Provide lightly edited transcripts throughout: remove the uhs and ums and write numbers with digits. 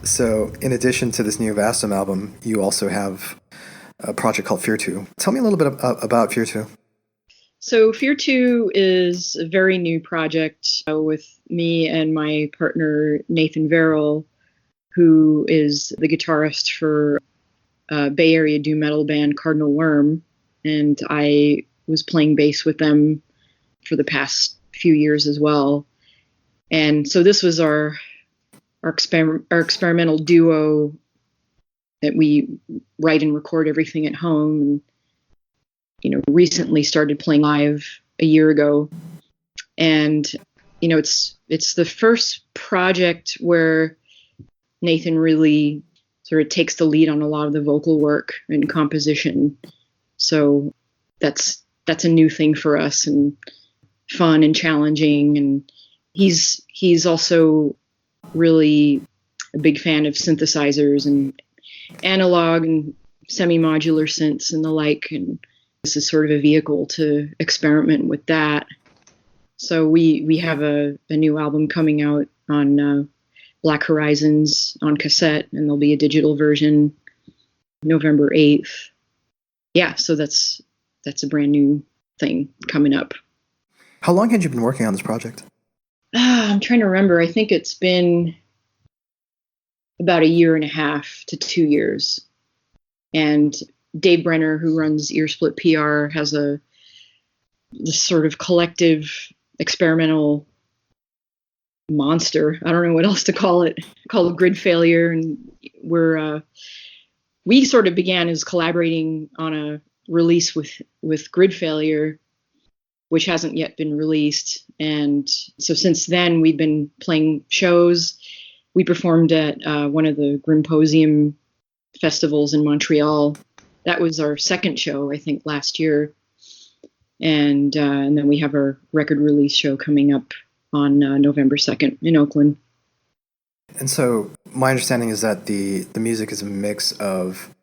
So, in addition to this new Vastum album, you also have a project called Fyrhtu. Tell me a little bit about Fyrhtu. So, Fyrhtu is a very new project with me and my partner, Nathan Verrill, who is the guitarist for Bay Area doom metal band Cardinal Worm. And I was playing bass with them for the past few years as well. And so this was our experimental duo that we write and record everything at home. And, recently started playing live a year ago. And, it's the first project where Nathan really sort of takes the lead on a lot of the vocal work and composition. So that's a new thing for us and fun and challenging. And he's also really a big fan of synthesizers and analog and semi-modular synths and the like. And this is sort of a vehicle to experiment with that. So we have a new album coming out on Black Horizons on cassette, and there'll be a digital version November 8th. Yeah, so that's a brand new thing coming up. How long had you been working on this project? I'm trying to remember. I think it's been about 1.5 to 2 years. And Dave Brenner, who runs Earsplit PR, has this sort of collective experimental monster. I don't know what else to call it, called Grid Failure. And we sort of began as collaborating on a release with Grid Failure, which hasn't yet been released. And so since then, we've been playing shows. We performed at one of the Grimposium festivals in Montreal. That was our second show, I think, last year. And then we have our record release show coming up on November 2nd in Oakland. And so my understanding is that the music is a mix of,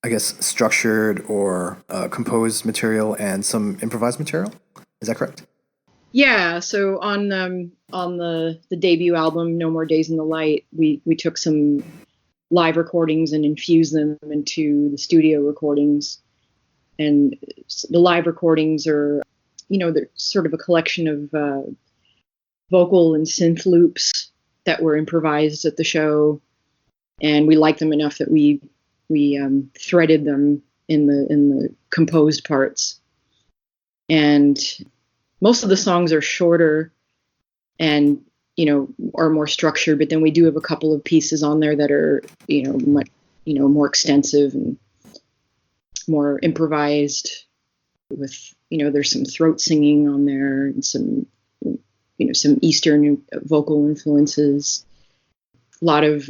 I guess, structured or composed material and some improvised material. Is that correct? Yeah. So on the debut album, No More Days in the Light, we took some live recordings and infused them into the studio recordings. And the live recordings are, they're sort of a collection of vocal and synth loops that were improvised at the show, and we liked them enough that we threaded them in the composed parts. And most of the songs are shorter and are more structured, but then we do have a couple of pieces on there that are much more extensive and more improvised with there's some throat singing on there and some Eastern vocal influences, a lot of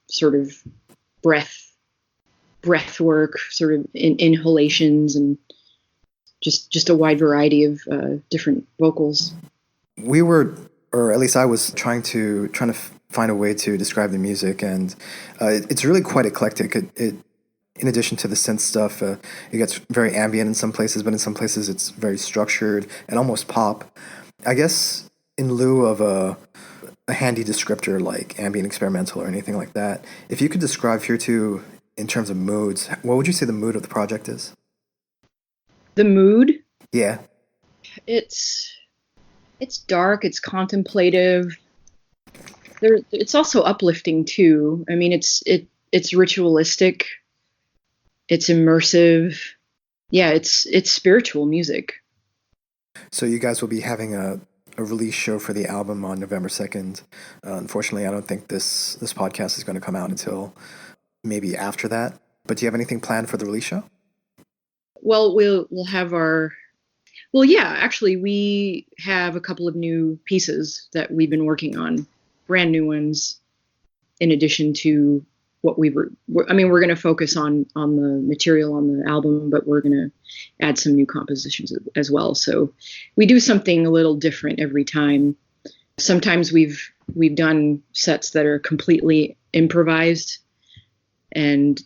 sort of breath work, sort of inhalations, and just a wide variety of different vocals. We were, or at least I was, trying to find a way to describe the music, and it's really quite eclectic. It in addition to the synth stuff, it gets very ambient in some places, but in some places it's very structured and almost pop. I guess in lieu of a handy descriptor like ambient experimental or anything like that, if you could describe Fyrhtu in terms of moods, what would you say the mood of the project is? The mood? Yeah. It's dark, it's contemplative. It's also uplifting too. I mean, it's ritualistic. It's immersive. Yeah, it's spiritual music. So you guys will be having a release show for the album on November 2nd. Unfortunately, I don't think this podcast is going to come out until maybe after that. But do you have anything planned for the release show? Well, we'll have actually we have a couple of new pieces that we've been working on, brand new ones, in addition to what we're going to focus on the material on the album, but we're going to add some new compositions as well. So we do something a little different every time. Sometimes we've done sets that are completely improvised, and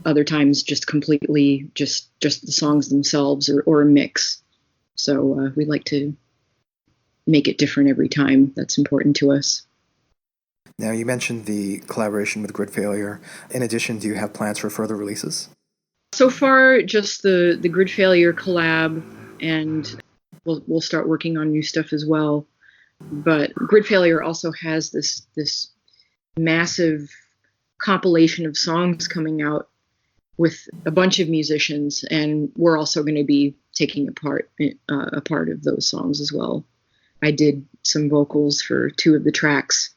other times just completely just the songs themselves or a mix. So we like to make it different every time. That's important to us. Now, you mentioned the collaboration with Grid Failure. In addition, do you have plans for further releases? So far, just the Grid Failure collab, and we'll start working on new stuff as well. But Grid Failure also has this massive compilation of songs coming out with a bunch of musicians, and we're also going to be taking a part of those songs as well. I did some vocals for 2 of the tracks,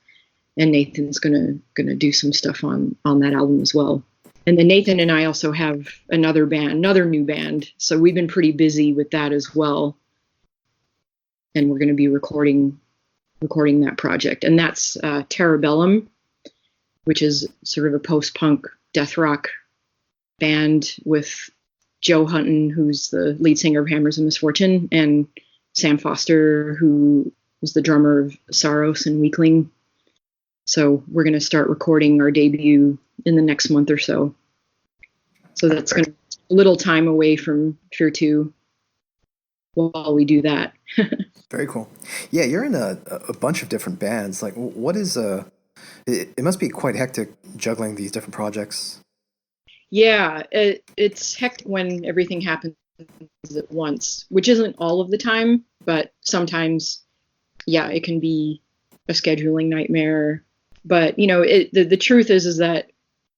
and Nathan's gonna do some stuff on that album as well. And then Nathan and I also have another new band. So we've been pretty busy with that as well. And we're going to be recording that project. And that's Terrabellum, which is sort of a post-punk death rock band with Joe Hutton, who's the lead singer of Hammers of Misfortune, and Sam Foster, who was the drummer of Saros and Weakling. So we're going to start recording our debut in the next month or so. So that's going to be a little time away from Fyrhtu while we do that. Very cool. Yeah, you're in a bunch of different bands. Like, what is it must be quite hectic juggling these different projects. Yeah, it's hectic when everything happens at once, which isn't all of the time, but sometimes yeah, it can be a scheduling nightmare. But the truth is that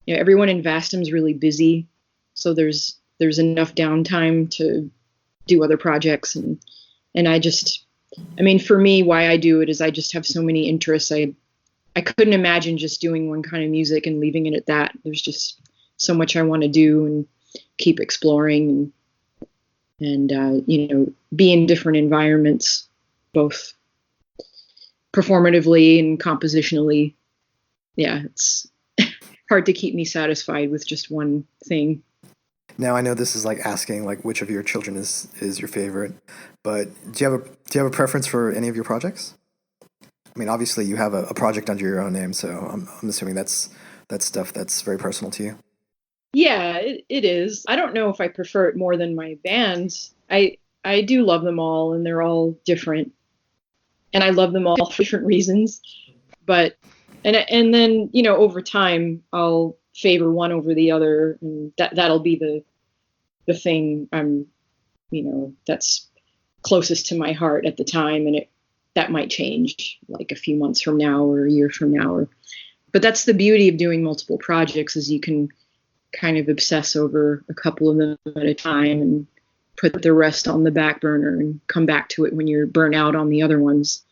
everyone in Vastum is really busy, so there's enough downtime to do other projects, and for me, why I do it is I just have so many interests. I couldn't imagine just doing one kind of music and leaving it at that. There's just so much I want to do and keep exploring and be in different environments, both performatively and compositionally. Yeah, it's hard to keep me satisfied with just one thing. Now I know this is like asking like which of your children is your favorite, but do you have a preference for any of your projects? I mean, obviously you have a project under your own name, so I'm assuming that's stuff that's very personal to you. Yeah, it is. I don't know if I prefer it more than my bands. I do love them all, and they're all different, and I love them all for different reasons. But and then over time I'll favor one over the other, and that'll be the thing that's closest to my heart at the time, and that might change like a few months from now or a year from now. But that's the beauty of doing multiple projects, is you can kind of obsess over a couple of them at a time and put the rest on the back burner and come back to it when you're burnt out on the other ones.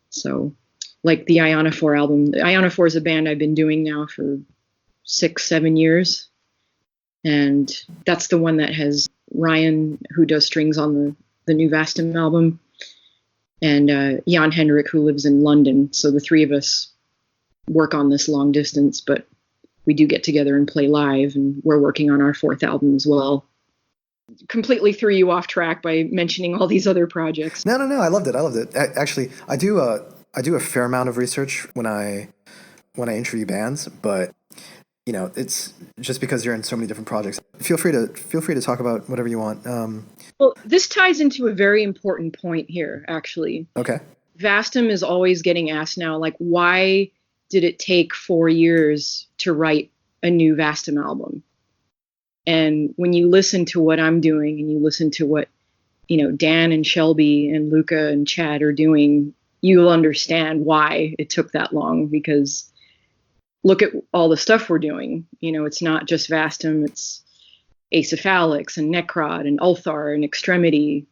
So like the Ionophore album. Ionophore is a band I've been doing now for 6-7 years. And that's the one that has Ryan, who does strings on the new Vastum album, and Jan Hendrik, who lives in London. So the three of us work on this long distance, but we do get together and play live, and we're working on our fourth album as well. Completely threw you off track by mentioning all these other projects. No, I loved it. Actually, I do a fair amount of research when I interview bands, but it's just because you're in so many different projects. Feel free to talk about whatever you want. Well, this ties into a very important point here, actually. Okay. Vastum is always getting asked now, like, why did it take 4 years to write a new Vastum album? And when you listen to what I'm doing, and you listen to what Dan and Shelby and Luca and Chad are doing, you'll understand why it took that long. Because look at all the stuff we're doing. It's not just Vastum, it's Acephalix and Necrod and Ulthar and Extremity,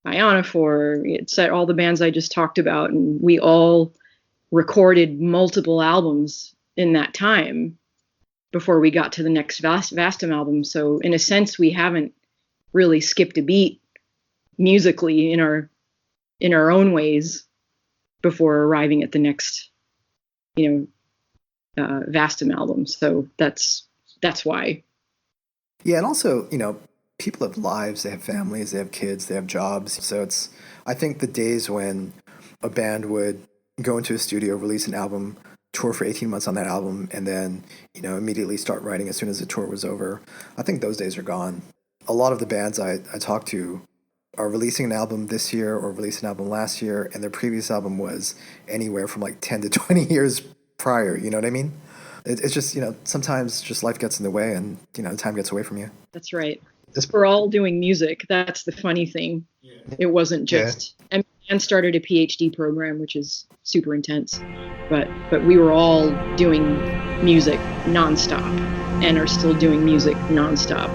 Ionophore. It's all the bands I just talked about, and we all recorded multiple albums in that time before we got to the next Vastum album. So in a sense, we haven't really skipped a beat musically in our own ways before arriving at the next Vastum album. So that's why. Yeah, and also, people have lives, they have families, they have kids, they have jobs. So I think the days when a band would go into a studio, release an album, tour for 18 months on that album, and then, immediately start writing as soon as the tour was over, I think those days are gone. A lot of the bands I talk to are releasing an album this year or released an album last year, and their previous album was anywhere from like 10 to 20 years prior, you know what I mean? It's just, sometimes just life gets in the way, and, time gets away from you. That's right. We're all doing music. That's the funny thing. Yeah. It wasn't just... Yeah. And started a PhD program, which is super intense. But we were all doing music nonstop and are still doing music nonstop.